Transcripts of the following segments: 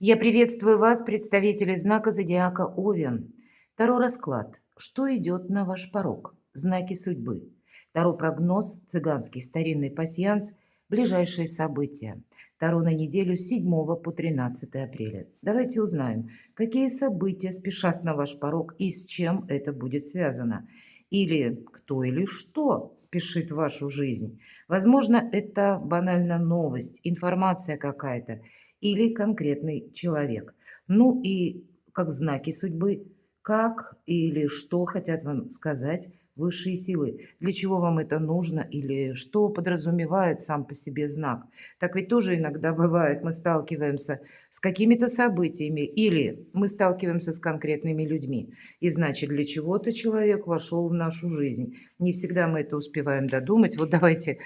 Я приветствую вас, представители знака зодиака Овен. Таро расклад. Что идет на ваш порог? Знаки судьбы. Таро прогноз, цыганский старинный пасьянс, ближайшие события. Таро на неделю с 7 по 13 апреля. Давайте узнаем, какие события спешат на ваш порог и с чем это будет связано. Или кто или что спешит в вашу жизнь. Возможно, это банально новость, информация какая-то или конкретный человек. Ну и как знаки судьбы, как или что хотят вам сказать высшие силы, для чего вам это нужно или что подразумевает сам по себе знак. Так ведь тоже иногда бывает, мы сталкиваемся с какими-то событиями или мы сталкиваемся с конкретными людьми. И значит, для чего-то человек вошел в нашу жизнь. Не всегда мы это успеваем додумать. Вот давайте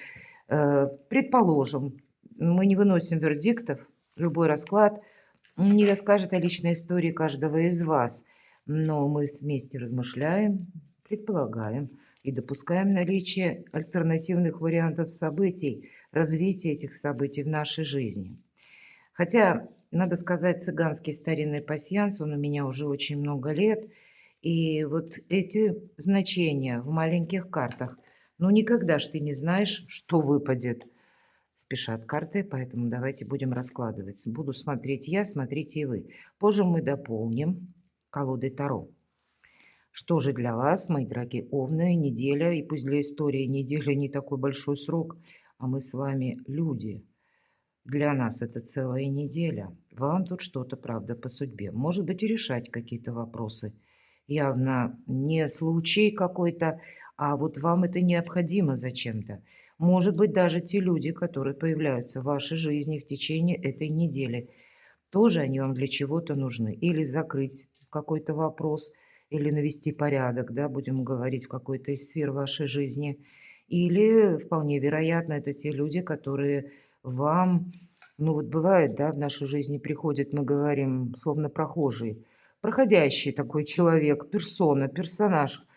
предположим, мы не выносим вердиктов, любой расклад не расскажет о личной истории каждого из вас, но мы вместе размышляем, предполагаем и допускаем наличие альтернативных вариантов событий, развития этих событий в нашей жизни. Хотя, надо сказать, цыганский старинный пасьянс, он у меня уже очень много лет, и вот эти значения в маленьких картах, ну никогда ж ты не знаешь, что выпадет. Спешат карты, поэтому давайте будем раскладывать. Буду смотреть я, смотрите и вы. Позже мы дополним колодой Таро. Что же для вас, мои дорогие овны, неделя, и пусть для истории неделя не такой большой срок, а мы с вами люди. Для нас это целая неделя. Вам тут что-то, правда, по судьбе. Может быть, и решать какие-то вопросы. Явно не случай какой-то, а вот вам это необходимо зачем-то. Может быть, даже те люди, которые появляются в вашей жизни в течение этой недели, тоже они вам для чего-то нужны. Или закрыть какой-то вопрос, или навести порядок, да, будем говорить, в какой-то из сфер вашей жизни. Или, вполне вероятно, это те люди, которые вам, ну вот бывает, да, в нашу жизнь приходит, мы говорим, словно прохожий, проходящий такой человек, персона, персонаж.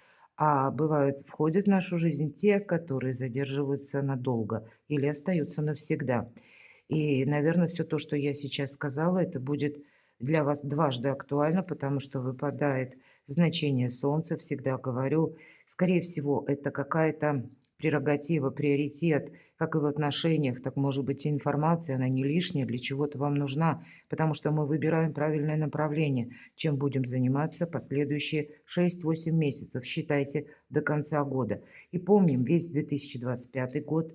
А бывают, входят в нашу жизнь те, которые задерживаются надолго или остаются навсегда. И, наверное, все то, что я сейчас сказала, это будет для вас дважды актуально, потому что выпадает значение Солнца. Всегда говорю, скорее всего, это какая-то прерогатива, приоритет, как и в отношениях, так может быть и информация, она не лишняя, для чего-то вам нужна, потому что мы выбираем правильное направление, чем будем заниматься последующие 6-8 месяцев, считайте, до конца года. И помним, весь 2025 год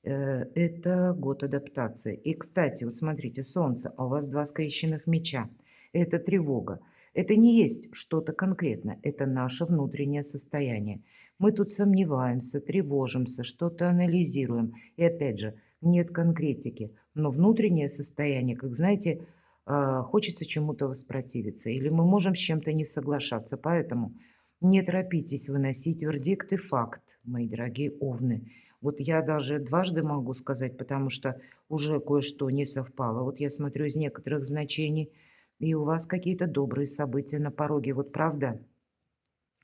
это год адаптации. И, кстати, вот смотрите, Солнце, а у вас два скрещенных меча. Это тревога. Это не есть что-то конкретное, это наше внутреннее состояние. Мы тут сомневаемся, тревожимся, что-то анализируем. И опять же, нет конкретики. Но внутреннее состояние, как знаете, хочется чему-то воспротивиться. Или мы можем с чем-то не соглашаться. Поэтому не торопитесь выносить вердикт и факт, мои дорогие овны. Вот я даже дважды могу сказать, потому что уже кое-что не совпало. Вот я смотрю из некоторых значений, и у вас какие-то добрые события на пороге. Вот правда,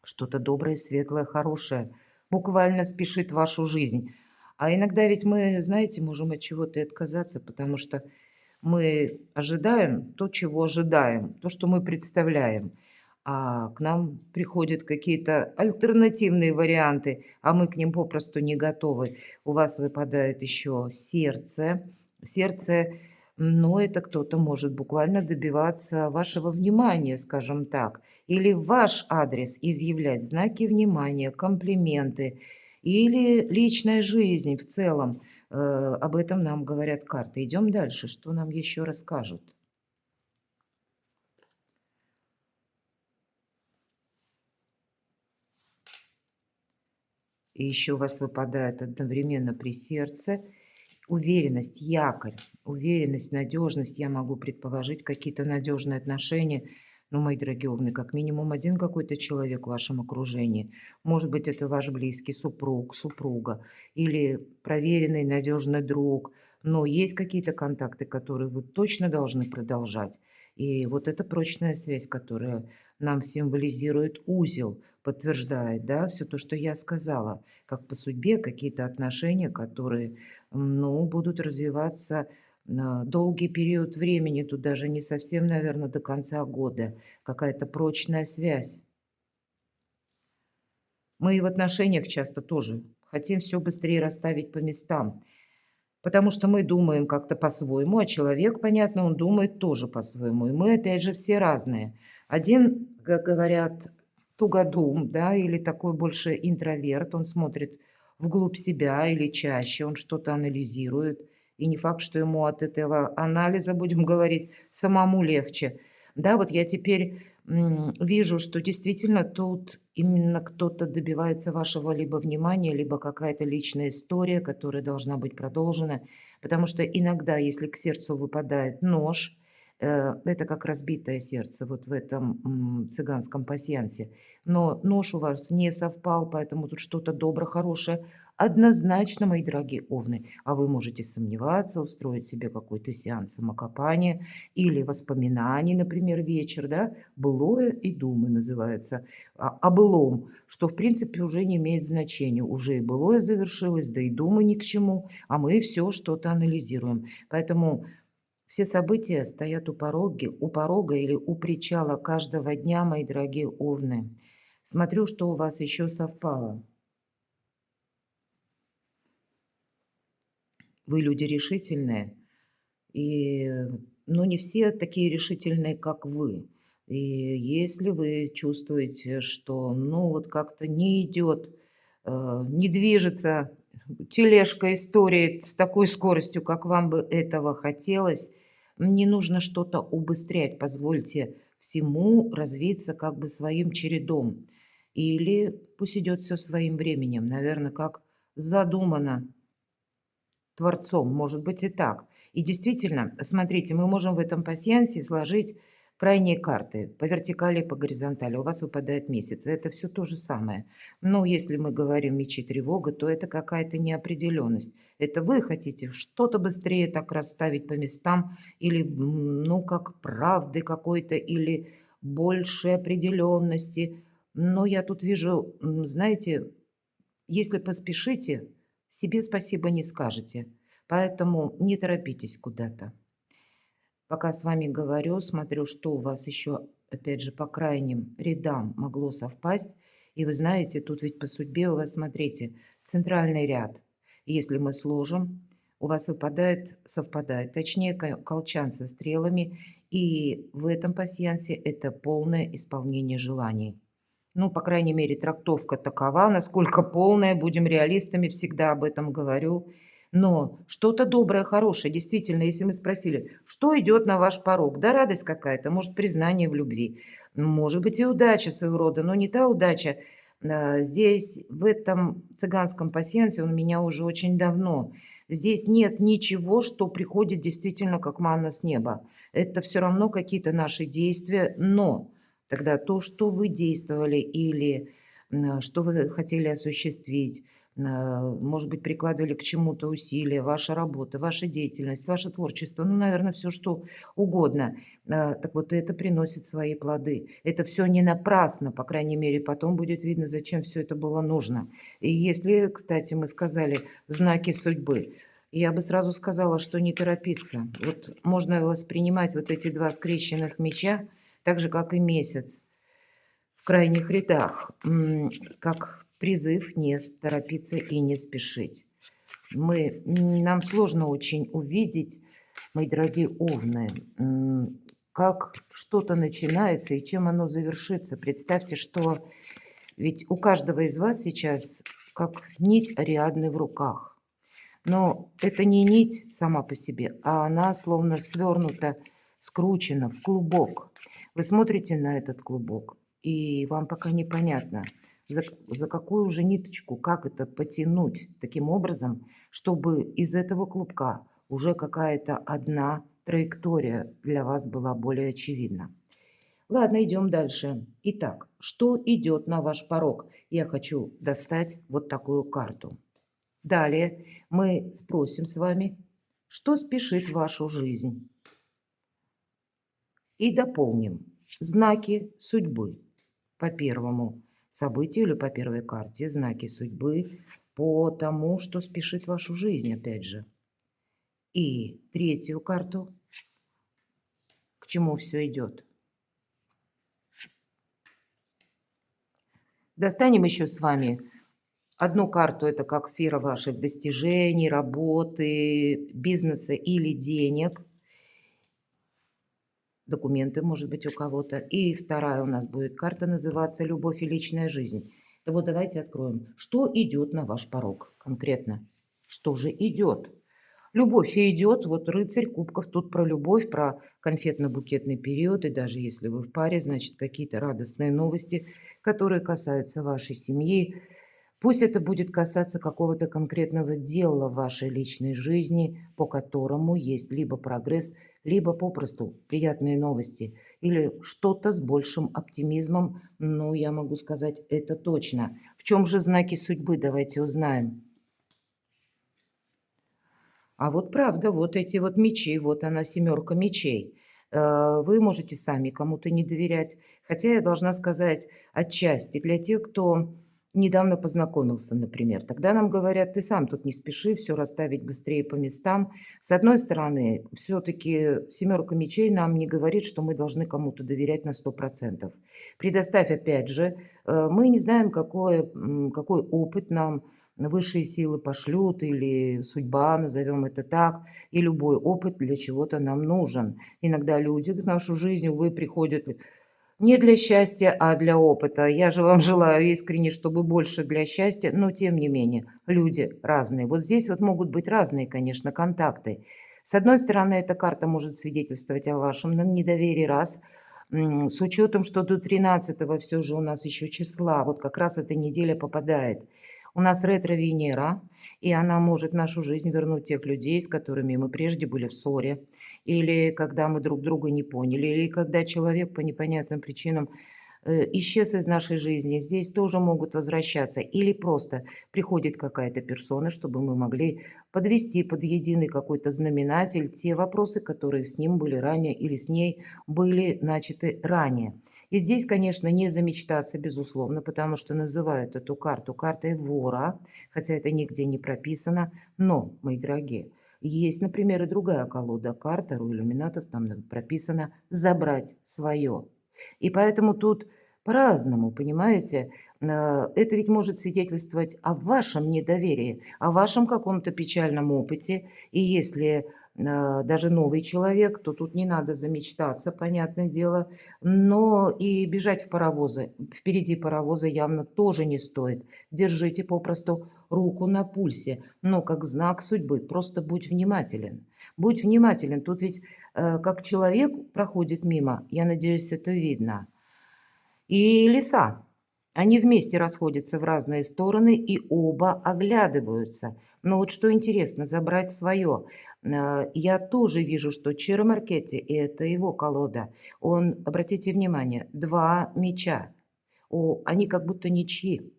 что-то доброе, светлое, хорошее буквально спешит в вашу жизнь. А иногда ведь мы, знаете, можем от чего-то и отказаться, потому что мы ожидаем то, чего ожидаем, то, что мы представляем. А к нам приходят какие-то альтернативные варианты, а мы к ним попросту не готовы. У вас выпадает еще сердце. Сердце, ну, это кто-то может буквально добиваться вашего внимания, скажем так, или в ваш адрес изъявлять знаки внимания, комплименты, или личная жизнь в целом. Об этом нам говорят карты. Идем дальше. Что нам еще расскажут? И еще у вас выпадает одновременно при сердце уверенность, якорь, уверенность, надежность. Я могу предположить какие-то надежные отношения. Ну, мои дорогие овны, как минимум один какой-то человек в вашем окружении. Может быть, это ваш близкий супруг, супруга или проверенный, надежный друг. Но есть какие-то контакты, которые вы точно должны продолжать. И вот эта прочная связь, которая нам символизирует узел, подтверждает, да, все то, что я сказала, как по судьбе какие-то отношения, которые, ну, будут развиваться, на долгий период времени, тут даже не совсем, наверное, до конца года, какая-то прочная связь. Мы и в отношениях часто тоже хотим все быстрее расставить по местам, потому что мы думаем как-то по-своему, а человек, понятно, он думает тоже по-своему. И мы, опять же, все разные. Один, как говорят, тугодум, да, или такой больше интроверт, он смотрит вглубь себя или чаще, он что-то анализирует. И не факт, что ему от этого анализа, будем говорить, самому легче. Да, вот я теперь вижу, что действительно тут именно кто-то добивается вашего либо внимания, либо какая-то личная история, которая должна быть продолжена. Потому что иногда, если к сердцу выпадает нож, это как разбитое сердце вот в этом цыганском пасьянсе. Но нож у вас не совпал, поэтому тут что-то доброе, хорошее. Однозначно, мои дорогие овны, а вы можете сомневаться, устроить себе какой-то сеанс самокопания или воспоминаний, например, вечер, да, «Былое и думы» называется, о былом, что, в принципе, уже не имеет значения. Уже и былое завершилось, да и думы ни к чему, а мы все что-то анализируем. Поэтому все события стоят у порога или у причала каждого дня, мои дорогие овны. Смотрю, что у вас еще совпало. Вы люди решительные, и, ну, не все такие решительные, как вы. И если вы чувствуете, что, ну, вот как-то не идет, не движется тележка истории с такой скоростью, как вам бы этого хотелось, не нужно что-то убыстрять. Позвольте всему развиться как бы своим чередом. Или пусть идет все своим временем, наверное, как задумано Творцом, может быть и так. И действительно, смотрите, мы можем в этом пасьянсе сложить крайние карты по вертикали и по горизонтали. У вас выпадает месяц. Это все то же самое. Но если мы говорим мечи тревога, то это какая-то неопределенность. Это вы хотите что-то быстрее так расставить по местам или, ну, как правды какой-то, или больше определенности. Но я тут вижу, знаете, если поспешите, себе спасибо не скажете. Поэтому не торопитесь куда-то. Пока с вами говорю, смотрю, что у вас еще, опять же, по крайним рядам могло совпасть. И вы знаете, тут ведь по судьбе у вас, смотрите, центральный ряд. Если мы сложим, у вас выпадает, совпадает, точнее, колчан со стрелами. И в этом пасьянсе это полное исполнение желаний. Ну, по крайней мере, трактовка такова, насколько полная, будем реалистами, всегда об этом говорю. Но что-то доброе, хорошее, действительно, если мы спросили, что идет на ваш порог, да, радость какая-то, может, признание в любви, может быть, и удача своего рода, но не та удача. Здесь, в этом цыганском пасьянсе, он у меня уже очень давно. Здесь нет ничего, что приходит действительно как манна с неба. Это все равно какие-то наши действия, но тогда то, что вы действовали или что вы хотели осуществить, может быть, прикладывали к чему-то усилия, ваша работа, ваша деятельность, ваше творчество, ну, наверное, все что угодно. Так вот это приносит свои плоды. Это все не напрасно, по крайней мере, потом будет видно, зачем все это было нужно. И если, кстати, мы сказали знаки судьбы, я бы сразу сказала, что не торопиться. Вот можно воспринимать вот эти два скрещенных меча, так же, как и месяц в крайних рядах, как призыв не торопиться и не спешить. Нам сложно очень увидеть, мои дорогие овны, как что-то начинается и чем оно завершится. Представьте, что ведь у каждого из вас сейчас как нить Ариадны в руках. Но это не нить сама по себе, а она словно свернута, скручена в клубок. Вы смотрите на этот клубок, и вам пока непонятно, за какую же ниточку, как это потянуть таким образом, чтобы из этого клубка уже какая-то одна траектория для вас была более очевидна. Ладно, идем дальше. Итак, что идет на ваш порог? Я хочу достать вот такую карту. Далее мы спросим с вами, что спешит в вашу жизнь. И дополним знаки судьбы по первому событию или по первой карте. Знаки судьбы по тому, что спешит в вашу жизнь, опять же. И третью карту. К чему все идет? Достанем еще с вами одну карту. Это как сфера ваших достижений, работы, бизнеса или денег. Документы, может быть, у кого-то. И вторая у нас будет карта называться «Любовь и личная жизнь». То вот давайте откроем. Что идет на ваш порог конкретно? Что же идет? Любовь и идет. Вот рыцарь кубков. Тут про любовь, про конфетно-букетный период. И даже если вы в паре, значит, какие-то радостные новости, которые касаются вашей семьи. Пусть это будет касаться какого-то конкретного дела в вашей личной жизни, по которому есть либо прогресс, либо попросту приятные новости, или что-то с большим оптимизмом. Ну, я могу сказать это точно. В чем же знаки судьбы? Давайте узнаем. А вот правда, вот эти вот мечи, вот она, семерка мечей. Вы можете сами кому-то не доверять. Хотя я должна сказать отчасти для тех, кто недавно познакомился, например. Тогда нам говорят, ты сам тут не спеши, все расставить быстрее по местам. С одной стороны, все-таки семерка мечей нам не говорит, что мы должны кому-то доверять на 100%. Предоставь, опять же, мы не знаем, какой опыт нам высшие силы пошлют, или судьба, назовем это так, и любой опыт для чего-то нам нужен. Иногда люди в нашу жизнь, увы, приходят не для счастья, а для опыта. Я же вам желаю искренне, чтобы больше для счастья, но тем не менее, люди разные. Вот здесь вот могут быть разные, конечно, контакты. С одной стороны, эта карта может свидетельствовать о вашем недоверии, раз, с учетом, что до 13-го все же у нас еще числа, вот как раз эта неделя попадает. У нас ретро-Венера, и она может в нашу жизнь вернуть тех людей, с которыми мы прежде были в ссоре, или когда мы друг друга не поняли, или когда человек по непонятным причинам исчез из нашей жизни. Здесь тоже могут возвращаться. Или просто приходит какая-то персона, чтобы мы могли подвести под единый какой-то знаменатель те вопросы, которые с ним были ранее или с ней были начаты ранее. И здесь, конечно, не замечтаться, безусловно, потому что называют эту карту картой вора, хотя это нигде не прописано. Но, мои дорогие, есть, например, и другая колода карт, у иллюминатов там прописано «забрать свое». И поэтому тут по-разному, понимаете? Это ведь может свидетельствовать о вашем недоверии, о вашем каком-то печальном опыте. И если даже новый человек, то тут не надо замечтаться, понятное дело. Но и бежать в паровозы, впереди паровоза явно тоже не стоит. Держите попросту руку на пульсе, но как знак судьбы просто будь внимателен. Будь внимателен, тут ведь как человек проходит мимо, я надеюсь, это видно. И леса, они вместе расходятся в разные стороны и оба оглядываются. Но вот что интересно, забрать свое. Я тоже вижу, что Чиро Маркетти, и это его колода, он, обратите внимание, два меча. Они как будто ничьи.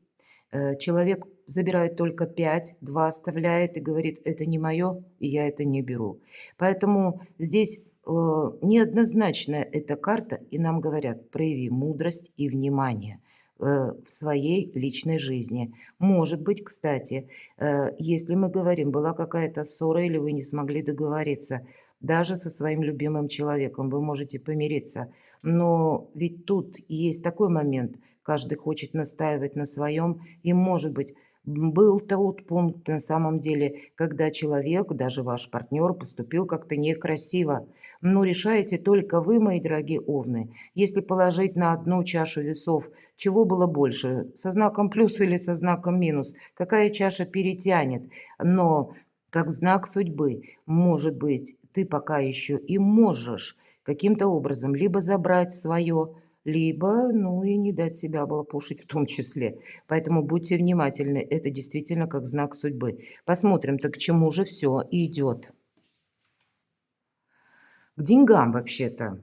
Человек забирает только 5, 2 оставляет и говорит, это не мое, и я это не беру. Поэтому здесь неоднозначная эта карта, и нам говорят, прояви мудрость и внимание в своей личной жизни. Может быть, кстати, если мы говорим, была какая-то ссора или вы не смогли договориться, даже со своим любимым человеком вы можете помириться. Но ведь тут есть такой момент, каждый хочет настаивать на своем, и, может быть, был тот пункт на самом деле, когда человек, даже ваш партнер, поступил как-то некрасиво. Но решаете только вы, мои дорогие овны. Если положить на одну чашу весов, чего было больше, со знаком плюс или со знаком минус, какая чаша перетянет. Но как знак судьбы, может быть, ты пока еще и можешь каким-то образом либо забрать свое, либо, ну и не дать себя облапошить в том числе. Поэтому будьте внимательны, это действительно как знак судьбы. Посмотрим, так к чему же все идет. К деньгам вообще-то.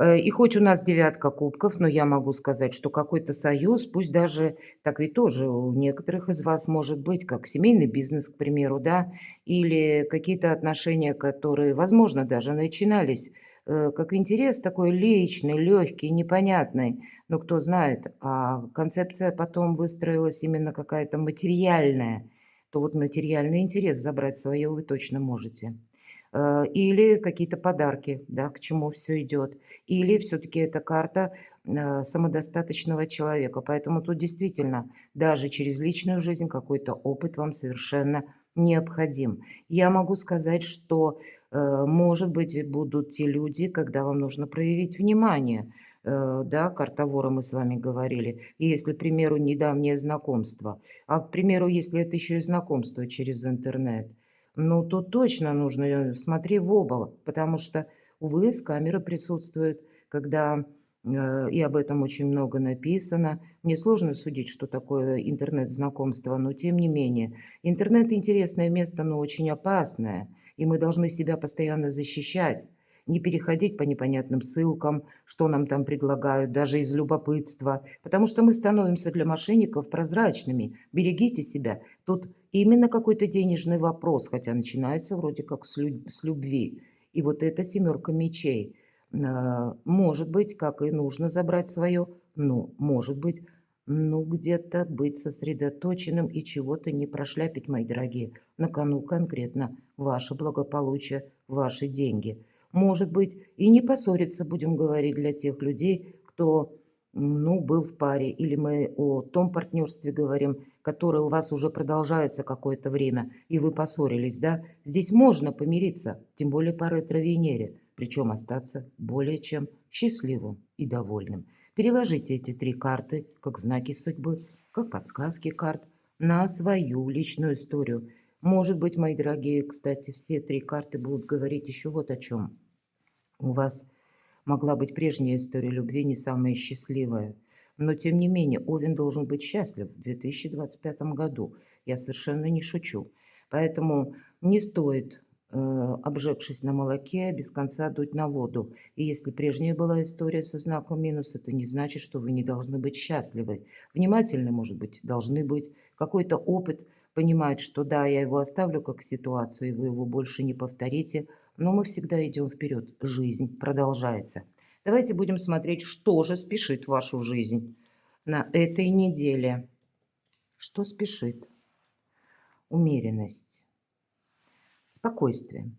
И хоть у нас девятка кубков, но я могу сказать, что какой-то союз, пусть даже, так ведь тоже у некоторых из вас может быть, как семейный бизнес, к примеру, да, или какие-то отношения, которые, возможно, даже начинались как интерес такой личный, легкий, непонятный, но кто знает, а концепция потом выстроилась именно какая-то материальная, то вот материальный интерес забрать свое вы точно можете. или какие-то подарки, да, к чему все идет, или все-таки это карта самодостаточного человека. Поэтому тут действительно даже через личную жизнь какой-то опыт вам совершенно необходим. Я могу сказать, что, может быть, будут те люди, когда вам нужно проявить внимание. Да, карта вора мы с вами говорили. И если, к примеру, недавнее знакомство, а, к примеру, если это еще и знакомство через интернет, ну, то точно нужно смотри в оба, потому что, увы, с камеры присутствуют, когда и об этом очень много написано. Мне сложно судить, что такое интернет-знакомство, но тем не менее. Интернет интересное место, но очень опасное, и мы должны себя постоянно защищать, не переходить по непонятным ссылкам, что нам там предлагают, даже из любопытства, потому что мы становимся для мошенников прозрачными. Берегите себя. Тут именно какой-то денежный вопрос, хотя начинается вроде как с любви. И вот эта семерка мечей. Может быть, как и нужно забрать свое, ну, может быть, ну, где-то быть сосредоточенным и чего-то не прошляпить, мои дорогие. На кону конкретно ваше благополучие, ваши деньги. Может быть, и не поссориться, будем говорить, для тех людей, кто, ну, был в паре. Или мы о том партнерстве говорим, которое у вас уже продолжается какое-то время, и вы поссорились, да? Здесь можно помириться, тем более по ретро-Венере, причем остаться более чем счастливым и довольным. Переложите эти три карты, как знаки судьбы, как подсказки карт, на свою личную историю. Может быть, мои дорогие, кстати, все три карты будут говорить еще вот о чем. У вас могла быть прежняя история любви, не самая счастливая. Но, тем не менее, Овен должен быть счастлив в 2025 году. Я совершенно не шучу. Поэтому не стоит, обжегшись на молоке, без конца дуть на воду. И если прежняя была история со знаком минус, это не значит, что вы не должны быть счастливы. Внимательны, может быть, должны быть. Какой-то опыт, понимать, что да, я его оставлю как ситуацию, и вы его больше не повторите. Но мы всегда идем вперед. Жизнь продолжается. Давайте будем смотреть, что же спешит в вашу жизнь на этой неделе. Что спешит? Умеренность, спокойствие.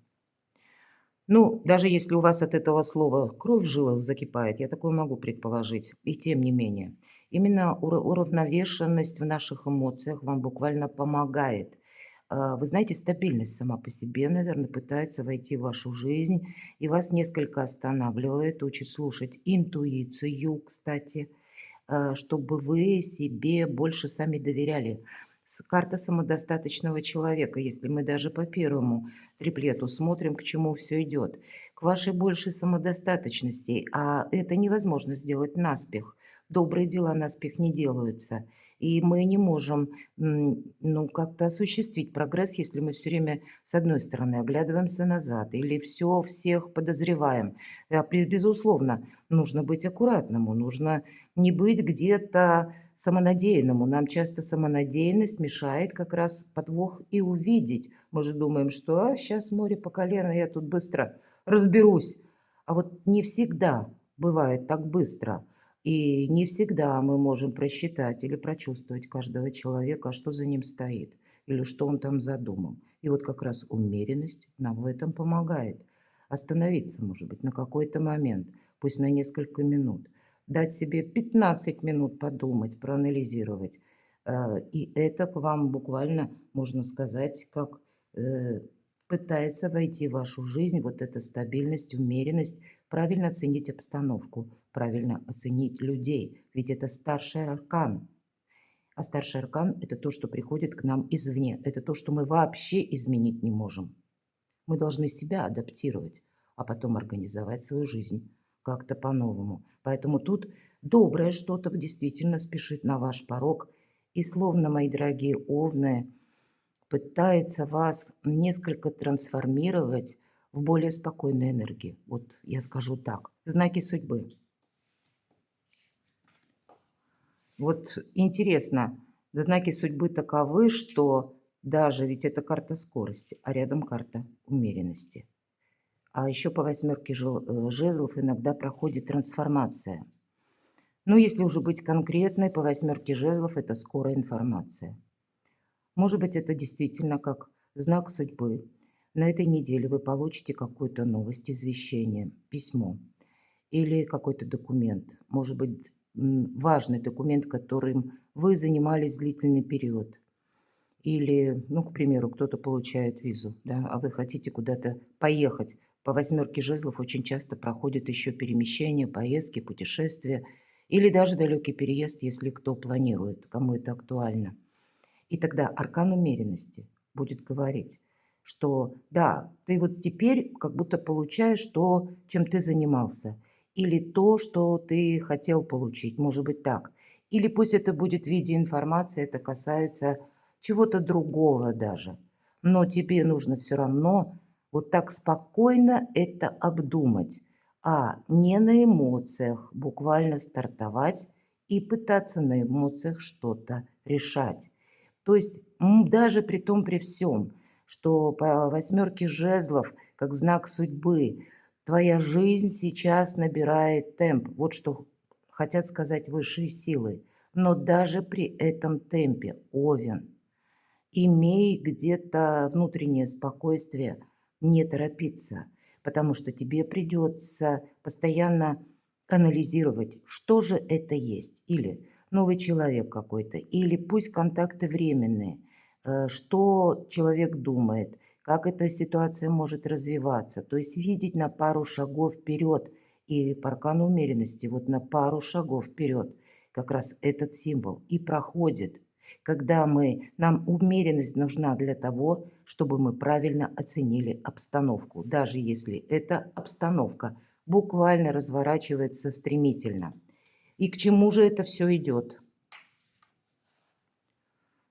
Ну, даже если у вас от этого слова кровь в жилах закипает, я такое могу предположить. И тем не менее, именно уравновешенность в наших эмоциях вам буквально помогает. Вы знаете, стабильность сама по себе, наверное, пытается войти в вашу жизнь и вас несколько останавливает, учит слушать интуицию, кстати, чтобы вы себе больше сами доверяли. Карта самодостаточного человека, если мы даже по первому триплету смотрим, к чему все идет. К вашей большей самодостаточности, а это невозможно сделать наспех. Добрые дела наспех не делаются. И мы не можем, ну, как-то осуществить прогресс, если мы все время, с одной стороны, оглядываемся назад или все всех подозреваем. Безусловно, нужно быть аккуратному, нужно не быть где-то самонадеянному. Нам часто самонадеянность мешает как раз подвох и увидеть. Мы же думаем, что сейчас море по колено, я тут быстро разберусь. А вот не всегда бывает так быстро. И не всегда мы можем просчитать или прочувствовать каждого человека, что за ним стоит, или что он там задумал. И вот как раз умеренность нам в этом помогает. Остановиться, может быть, на какой-то момент, пусть на несколько минут, дать себе 15 минут подумать, проанализировать. И это к вам буквально, можно сказать, как пытается войти в вашу жизнь вот эта стабильность, умеренность, правильно оценить обстановку, правильно оценить людей. Ведь это старший аркан. А старший аркан – это то, что приходит к нам извне. Это то, что мы вообще изменить не можем. Мы должны себя адаптировать, а потом организовать свою жизнь как-то по-новому. Поэтому тут доброе что-то действительно спешит на ваш порог. И словно, мои дорогие овны, пытается вас несколько трансформировать в более спокойную энергию. Вот я скажу так. Знаки судьбы. Вот интересно, знаки судьбы таковы, что даже ведь это карта скорости, а рядом карта умеренности. А еще по восьмерке жезлов иногда проходит трансформация. Ну, если уже быть конкретной, по восьмерке жезлов это скорая информация. Может быть, это действительно как знак судьбы. На этой неделе вы получите какую-то новость, извещение, письмо или какой-то документ. Может быть, важный документ, которым вы занимались длительный период. Или, ну, к примеру, кто-то получает визу, да, а вы хотите куда-то поехать. По восьмерке жезлов очень часто проходят еще перемещения, поездки, путешествия или даже далекий переезд, если кто планирует, кому это актуально. И тогда аркан умеренности будет говорить, что да, ты вот теперь как будто получаешь то, чем ты занимался, или то, что ты хотел получить, может быть так. Или пусть это будет в виде информации, это касается чего-то другого даже. Но тебе нужно все равно вот так спокойно это обдумать, а не на эмоциях буквально стартовать и пытаться на эмоциях что-то решать. То есть, даже при том, при всем, что по восьмерке жезлов, как знак судьбы, твоя жизнь сейчас набирает темп. Вот что хотят сказать высшие силы. Но даже при этом темпе, Овен, имей где-то внутреннее спокойствие, не торопиться, потому что тебе придется постоянно анализировать, что же это есть. Или новый человек какой-то, или пусть контакты временные, что человек думает, как эта ситуация может развиваться. То есть видеть на пару шагов вперед. И по аркану умеренности вот на пару шагов вперед как раз этот символ и проходит, когда нам умеренность нужна для того, чтобы мы правильно оценили обстановку, даже если эта обстановка буквально разворачивается стремительно. И к чему же это все идет?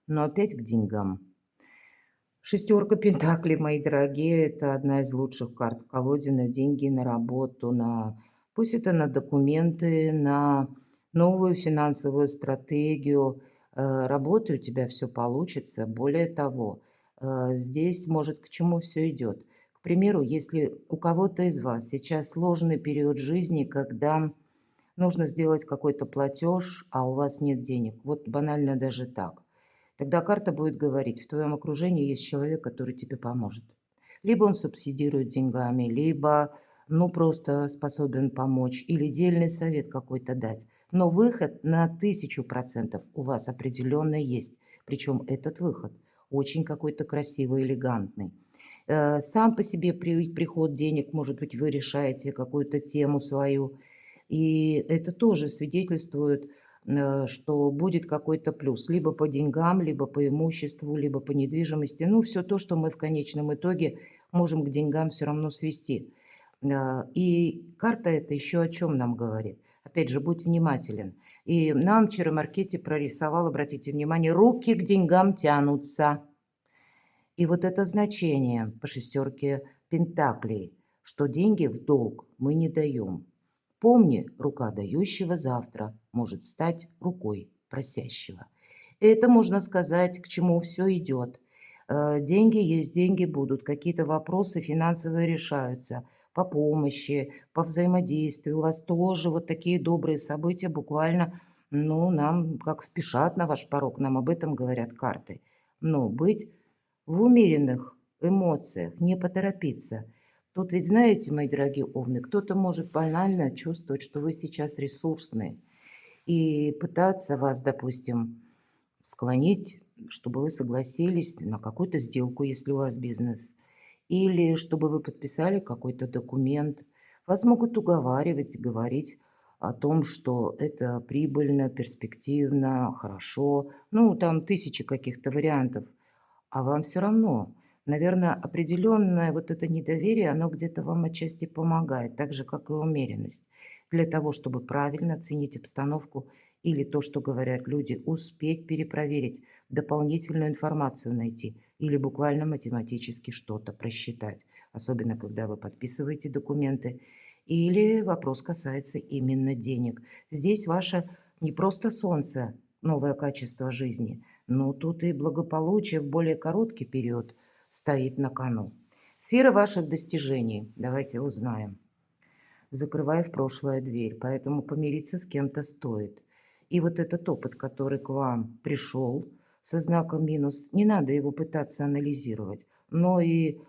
Но опять к деньгам. Шестерка пентаклей, мои дорогие, это одна из лучших карт в колоде на деньги, на работу, пусть это на документы, на новую финансовую стратегию. Работай, у тебя все получится. Более того, здесь может к чему все идет. К примеру, если у кого-то из вас сейчас сложный период жизни, когда нужно сделать какой-то платеж, а у вас нет денег, вот банально даже так, тогда карта будет говорить, в твоем окружении есть человек, который тебе поможет. Либо он субсидирует деньгами, либо, ну, просто способен помочь, или дельный совет какой-то дать. Но выход на 1000% у вас определенно есть. Причем этот выход очень какой-то красивый, элегантный. Сам по себе приход денег, может быть, вы решаете какую-то тему свою, и это тоже свидетельствует, что будет какой-то плюс либо по деньгам, либо по имуществу, либо по недвижимости. Ну, все то, что мы в конечном итоге можем к деньгам все равно свести. И карта это еще о чем нам говорит? Опять же, будь внимателен. И нам Чаромаркетти прорисовал, обратите внимание, руки к деньгам тянутся. И вот это значение по шестерке пентаклей, что деньги в долг мы не даем. Помни, рука дающего завтра может стать рукой просящего. Это можно сказать, к чему все идет. Деньги есть, деньги будут. Какие-то вопросы финансовые решаются по помощи, по взаимодействию. У вас тоже вот такие добрые события буквально, ну, нам как спешат на ваш порог, нам об этом говорят карты. Но быть в умеренных эмоциях, не поторопиться. Тут ведь, знаете, мои дорогие овны, кто-то может банально чувствовать, что вы сейчас ресурсные, и пытаться вас, допустим, склонить, чтобы вы согласились на какую-то сделку, если у вас бизнес, или чтобы вы подписали какой-то документ. Вас могут уговаривать, говорить о том, что это прибыльно, перспективно, хорошо. Ну, там тысячи каких-то вариантов. А вам все равно. Наверное, определенное вот это недоверие, оно где-то вам отчасти помогает, так же, как и умеренность. Для того, чтобы правильно оценить обстановку или то, что говорят люди, успеть перепроверить, дополнительную информацию найти или буквально математически что-то просчитать, особенно когда вы подписываете документы. Или вопрос касается именно денег. Здесь ваше не просто солнце, новое качество жизни, но тут и благополучие в более короткий период стоит на кону. Сфера ваших достижений. Давайте узнаем. Закрывая в прошлое дверь, поэтому помириться с кем-то стоит. И вот этот опыт, который к вам пришел со знаком минус, не надо его пытаться анализировать, но и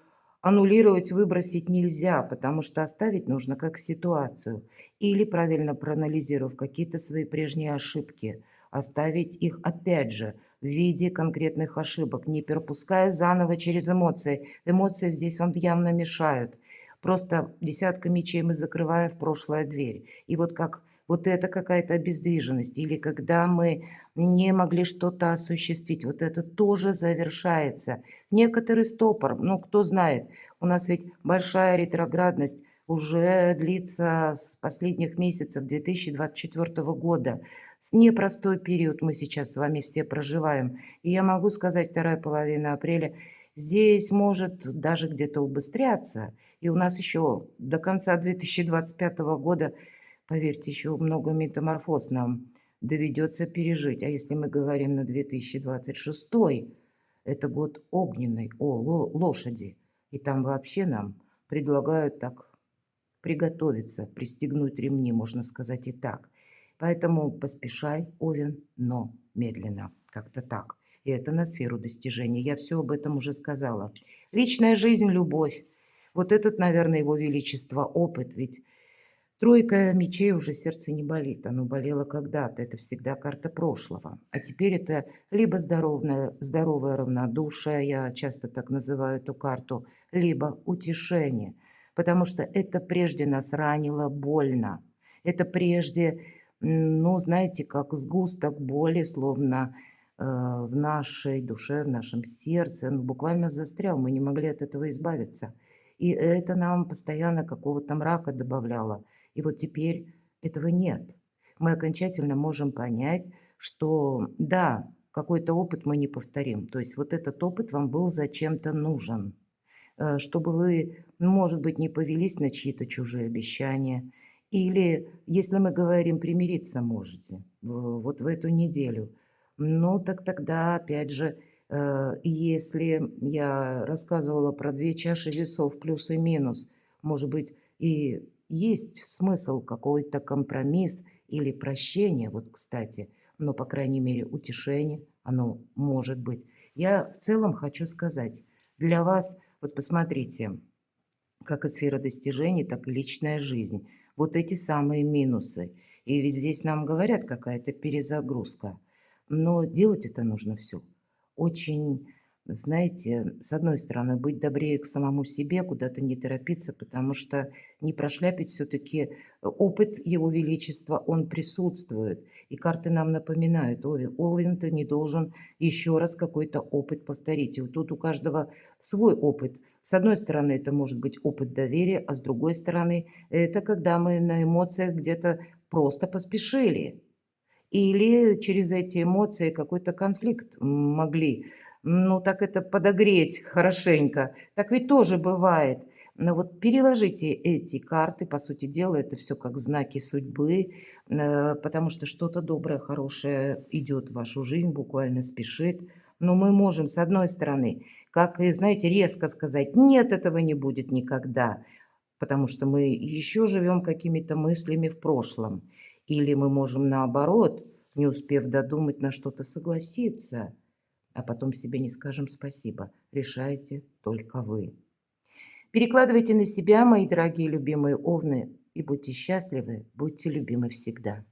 Аннулировать, выбросить нельзя, потому что оставить нужно как ситуацию. Или, правильно проанализировав какие-то свои прежние ошибки, оставить их опять же в виде конкретных ошибок, не пропуская заново через эмоции. Эмоции здесь вам явно мешают. Просто десятка мечей мы закрываем в прошлое дверь. И вот как вот это какая-то обездвиженность, или когда мы не могли что-то осуществить, вот это тоже завершается. Некоторый стопор, ну кто знает, у нас ведь большая ретроградность уже длится с последних месяцев 2024 года. С непростой период мы сейчас с вами все проживаем. И я могу сказать, вторая половина апреля здесь может даже где-то убыстряться. И у нас еще до конца 2025 года, поверьте, еще много метаморфоз нам доведется пережить. А если мы говорим на 2026, это год огненной, лошади. И там вообще нам предлагают так приготовиться, пристегнуть ремни, можно сказать и так. Поэтому поспешай, Овен, но медленно. Как-то так. И это на сферу достижений. Я все об этом уже сказала. Личная жизнь, любовь. Вот этот, наверное, его величество опыт. Ведь тройка мечей уже сердце не болит. Оно болело когда-то. Это всегда карта прошлого. А теперь это либо здоровое равнодушие, я часто так называю эту карту, либо утешение. Потому что это прежде нас ранило больно. Это прежде, ну, знаете, как сгусток боли, словно в нашей душе, в нашем сердце. Он буквально застрял. Мы не могли от этого избавиться. И это нам постоянно какого-то мрака добавляло. И вот теперь этого нет. Мы окончательно можем понять, что да, какой-то опыт мы не повторим. То есть вот этот опыт вам был зачем-то нужен, чтобы вы, может быть, не повелись на чьи-то чужие обещания. Или, если мы говорим, примириться можете вот в эту неделю. Ну, так тогда, опять же, если я рассказывала про две чаши весов, плюс и минус, может быть, и есть смысл какой-то компромисс или прощение, вот, кстати, но, по крайней мере, утешение, оно может быть. Я в целом хочу сказать, для вас, вот посмотрите, как и сфера достижений, так и личная жизнь. Вот эти самые минусы. И ведь здесь нам говорят какая-то перезагрузка. Но делать это нужно все очень, знаете, с одной стороны, быть добрее к самому себе, куда-то не торопиться, потому что не прошляпить все-таки опыт Его Величества, он присутствует. И карты нам напоминают, Овен, ты не должен еще раз какой-то опыт повторить. И вот тут у каждого свой опыт. С одной стороны, это может быть опыт доверия, а с другой стороны, это когда мы на эмоциях где-то просто поспешили. Или через эти эмоции какой-то конфликт могли, ну, так это подогреть хорошенько. Так ведь тоже бывает. Но вот переложите эти карты, по сути дела, это все как знаки судьбы, потому что что-то доброе, хорошее идет в вашу жизнь, буквально спешит. Но мы можем, с одной стороны, как и, знаете, резко сказать, нет, этого не будет никогда, потому что мы еще живем какими-то мыслями в прошлом. Или мы можем наоборот, не успев додумать, на что-то согласиться, а потом себе не скажем спасибо. Решайте только вы. Перекладывайте на себя, мои дорогие любимые овны, и будьте счастливы, будьте любимы всегда.